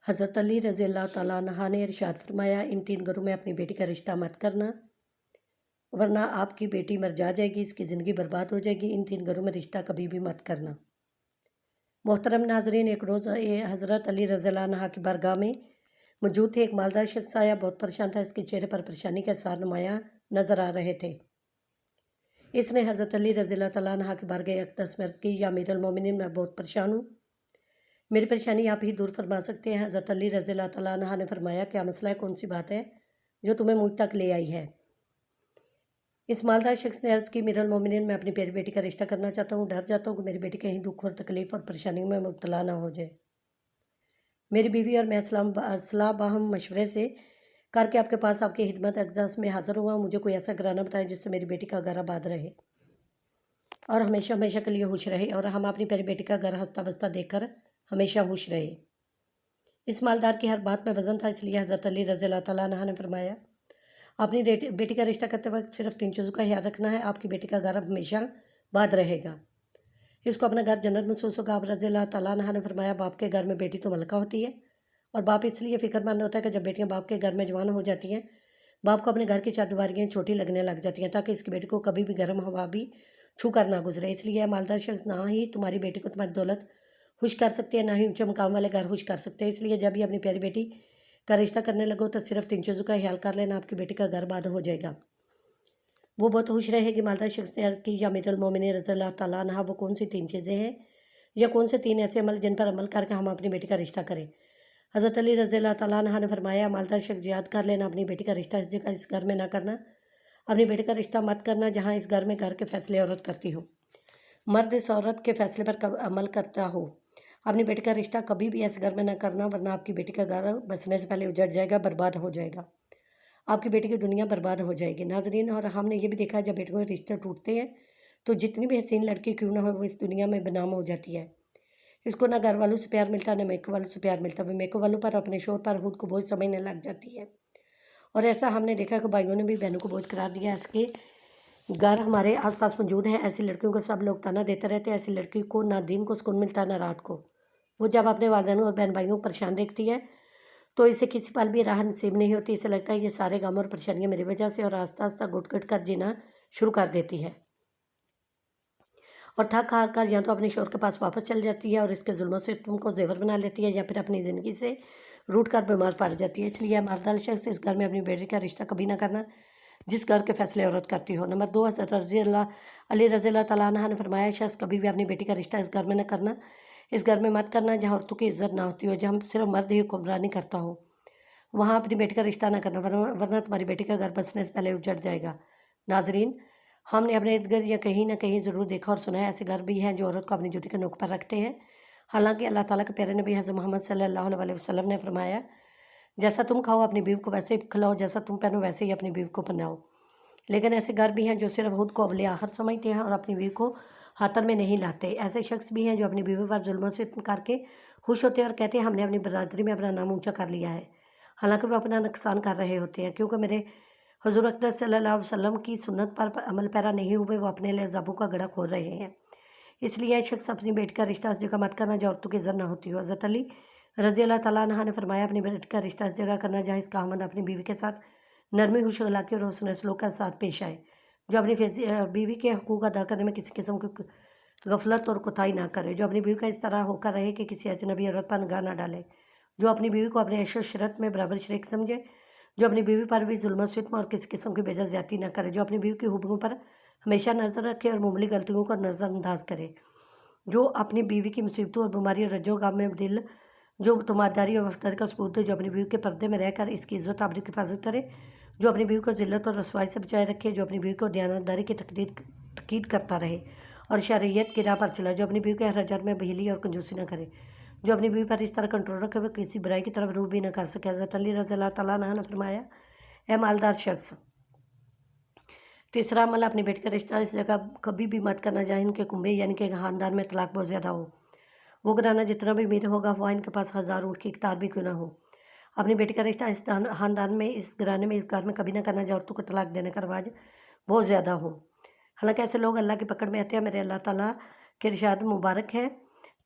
حضرت علی رضی اللہ تعالیٰ عنہ نے ارشاد فرمایا، ان 3 گھروں میں اپنی بیٹی کا رشتہ مت کرنا ورنہ آپ کی بیٹی مر جائے گی، اس کی زندگی برباد ہو جائے گی۔ ان 3 گھروں میں رشتہ کبھی بھی مت کرنا۔ محترم ناظرین، ایک روز حضرت علی رضی اللہ عنہ کی بارگاہ میں موجود تھے۔ ایک مالدار شخص آیا، بہت پریشان تھا، اس کے چہرے پر پریشانی کے آثار نمایاں نظر آ رہے تھے۔ اس نے حضرت علی رضی اللہ تعالیٰ عنہ کی بارگاہ اقدس میں عرض کی، یا امیر المومنین، میں بہت پریشان ہوں، میری پریشانی آپ ہی دور فرما سکتے ہیں۔ حضرت علی رضی اللہ تعالیٰ عنہ نے فرمایا، کیا مسئلہ ہے، کون سی بات ہے جو تمہیں مجھ تک لے آئی ہے؟ اس مالدار شخص نے عرض کی، امیر المومنین، میں اپنی پیاری بیٹی کا رشتہ کرنا چاہتا ہوں، ڈر جاتا ہوں کہ میری بیٹی کہیں دکھ اور تکلیف اور پریشانیوں میں مبتلا نہ ہو جائے۔ میری بیوی اور میں اصلاح باہم مشورے سے کر کے آپ کے پاس آپ کی خدمت اقدس میں حاضر ہوا ہوں۔ مجھے کوئی ایسا گھرانہ بتائیں جس سے میری بیٹی کا گھر آباد رہے اور ہمیشہ ہمیشہ کے لیے خوش رہے، اور ہم اپنی پیاری بیٹی کا گھر ہنستا بستا دیکھ کر ہمیشہ خوش رہے۔ اس مالدار کی ہر بات میں وزن تھا، اس لیے حضرت علی رضی اللہ تعالیٰ عنہ نے فرمایا، اپنی بیٹی کا رشتہ کرتے وقت صرف 3 چیزوں کا خیال رکھنا ہے، آپ کی بیٹی کا گھر ہمیشہ آباد رہے گا، اس کو اپنا گھر جنت محسوس ہوگا۔ آپ رضی اللہ تعالیٰ عنہ نے فرمایا، باپ کے گھر میں بیٹی تو ملکہ ہوتی ہے، اور باپ اس لیے فکر مند ہوتا ہے کہ جب بیٹیاں باپ کے گھر میں جوان ہو جاتی ہیں، باپ کو اپنے گھر کی چاردیواریاں چھوٹی لگنے لگ جاتی ہیں، تاکہ اس کی بیٹی کو کبھی بھی گرم ہوا بھی چھو کر نہ گزرے۔ اس لیے مالدار شخص نہ ہی تمہاری بیٹی کو تمہاری دولت خوش کر سکتے ہیں، نہ ہی اونچے مقام والے گھر خوش کر سکتے ہیں۔ اس لیے جب بھی اپنی پیاری بیٹی کا رشتہ کرنے لگو تو صرف 3 چیزوں کا خیال کر لینا، آپ کی بیٹی کا گھر آباد ہو جائے گا، وہ بہت خوش رہے گی۔ مالدار شخص نے عرض کی، یا امیر المومنین رضی اللہ تعالیٰ عنہ، وہ کون سی 3 چیزیں ہیں یا کون سے 3 ایسے عمل جن پر عمل کر کے ہم اپنی بیٹی کا رشتہ کریں؟ حضرت علی رضی اللہ تعالیٰ عنہ نے فرمایا، مالدار شخص، یاد کر لینا، اپنی بیٹی کا رشتہ اس جگہ اس گھر میں نہ کرنا، اپنی بیٹی کا رشتہ مت کرنا جہاں اس گھر میں گھر کے فیصلے عورت کرتی ہو، مرد اس عورت کے فیصلے پر عمل کرتا ہو۔ اپنی بیٹی کا رشتہ کبھی بھی ایسے گھر میں نہ کرنا ورنہ آپ کی بیٹی کا گھر بسنے سے پہلے اجڑ جائے گا، برباد ہو جائے گا، آپ کی بیٹی کی دنیا برباد ہو جائے گی۔ ناظرین، اور ہم نے یہ بھی دیکھا ہے، جب بیٹیوں کے رشتے ٹوٹتے ہیں تو جتنی بھی حسین لڑکی کیوں نہ ہو، وہ اس دنیا میں بدنام ہو جاتی ہے۔ اس کو نہ گھر والوں سے پیار ملتا، نہ میکے والوں سے پیار ملتا، وہ میکے والوں پر اپنے شوہر پر خود کو بوجھ سمجھنے لگ جاتی ہے، اور ایسا ہم نے دیکھا کہ بھائیوں نے بھی بہنوں کو بوجھ قرار دیا۔ اس کے گھر ہمارے آس پاس موجود ہیں، ایسی لڑکیوں کو سب لوگ تانا دیتے رہتے ہیں، ایسی لڑکی کو نہ دن کو سکون ملتا نہ رات کو۔ وہ جب اپنے والدین اور بہن بھائیوں کو پریشان دیکھتی ہے تو اسے کسی پل بھی راحت نصیب نہیں ہوتی، اسے لگتا ہے یہ سارے غم اور پریشانیاں میری وجہ سے، اور آہستہ آہستہ گھٹ گھٹ کر جینا شروع کر دیتی ہے، اور تھک ہار کر یا تو اپنے شوہر کے پاس واپس چل جاتی ہے اور اس کے ظلم و ستم کو زیور بنا لیتی ہے، یا پھر اپنی زندگی سے روٹ کر بیمار پڑ جاتی ہے۔ اس لیے مالدار شخص اس گھر میں اپنی بیٹی کا رشتہ کبھی نہ کرنا جس گھر کے فیصلے عورت کرتی ہو۔ نمبر 2، حضرت علی رضی اللہ تعالیٰ عنہ نے فرمایا، شخص کبھی بھی اپنی بیٹی کا رشتہ اس گھر میں نہ کرنا، اس گھر میں مت کرنا جہاں عورتوں کی عزت نہ ہوتی ہو، جہاں صرف مرد ہی حکمرانی کرتا ہو، وہاں اپنی بیٹی کا رشتہ نہ کرنا ورنہ تمہاری بیٹی کا گھر بسنے سے پہلے اجڑ جائے گا۔ ناظرین، ہم نے اپنے ارد گرد یا کہیں نہ کہیں ضرور دیکھا اور سنا ہے، ایسے گھر بھی ہیں جو عورت کو اپنی جوتی کے نوک پر رکھتے ہیں، حالانکہ اللہ تعالیٰ کے پیارے نبی حضرت محمد صلی اللہ علیہ وسلم نے فرمایا، جیسا تم کھاؤ اپنی بیوی کو ویسے ہی کھلاؤ، جیسا تم پہنو ویسے ہی اپنی بیوی کو پہناؤ۔ لیکن ایسے گھر بھی ہیں جو صرف خود کو اول آخر سمجھتے ہیں اور اپنی بیوی کو خاطر میں نہیں لاتے۔ ایسے شخص بھی ہیں جو اپنی بیوی پر ظلم و ستم کر کے خوش ہوتے ہیں اور کہتے ہیں، ہم نے اپنی برادری میں اپنا نام اونچا کر لیا ہے، حالانکہ وہ اپنا نقصان کر رہے ہوتے ہیں، کیونکہ میرے حضور اقدس صلی اللہ علیہ وسلم کی سنت پر عمل پیرا نہیں ہوئے، وہ اپنے لیے عذابوں کا گڑھا کھود رہے ہیں۔ اس لیے شخص اپنی بیٹی کا رشتہ اس جگہ مت کرنا جہاں عورتوں کی عزت نہ ہوتی ہو۔ حضرت علی رضی اللہ تعالیٰ عنہ نے فرمایا، اپنی بیٹی کا رشتہ اس جگہ کرنا جہاں اس کا خاوند اپنی بیوی کے ساتھ نرمی، خوش اخلاقی اور حسن سلوک کے ساتھ پیش آئے، جو اپنی بیوی کے حقوق ادا کرنے میں کسی قسم کی غفلت اور کوتاہی نہ کرے، جو اپنی بیوی کا اس طرح ہو کر رہے کہ کسی اجنبی عورت پر نگاہ نہ ڈالے، جو اپنی بیوی کو اپنے عیش و عشرت میں برابر شریک سمجھے، جو اپنی بیوی پر بھی ظلم و ستم اور کسی قسم کی بے جا زیادتی نہ کرے، جو اپنی بیوی کی خوبیوں پر ہمیشہ نظر رکھے اور معمولی غلطیوں کو نظر انداز کرے، جو اپنی بیوی کی مصیبتوں اور بیماری اور رنج و غم میں دل جو تماداری اور وفاداری کا ثبوت دے، جو اپنی بیوی کے پردے میں رہ کر اس کی عزت آبرو کی حفاظت کرے، جو اپنی بیوی کو ذلت اور رسوائی سے بچائے رکھے، جو اپنی بیوی کو دیانتداری کی تاکید کرتا رہے اور شرعیت کی راہ پر چلا، جو اپنی بیوی کے ہر حرکت میں بخیلی اور کنجوسی نہ کرے، جو اپنی بیوی پر اس طرح کنٹرول رکھے وہ کسی برائی کی طرف روح بھی نہ کر سکے۔ حضرت علی رضی اللہ تعالیٰ عنہ نے فرمایا، اے مالدار شخص، تیسرا عمل، اپنی بیٹی کا رشتہ اس جگہ کبھی بھی مت کرنا جہاں ان کے کنبے یعنی کہ خاندان میں طلاق بہت زیادہ ہو، وہ گھرانہ جتنا بھی امیر ہوگا خواہ ان کے پاس 1000 اونٹ کی اقتدار بھی کیوں نہ ہو۔ اپنی بیٹی کا رشتہ اس خاندان میں، اس گھرانے میں، اس گھر میں کبھی نہ کرنا جہاں عورتوں کو طلاق دینے کا رواج بہت زیادہ ہو، حالانکہ ایسے لوگ اللہ کی پکڑ میں آتے ہیں۔ میرے اللہ تعالیٰ کے ارشاد مبارک ہے،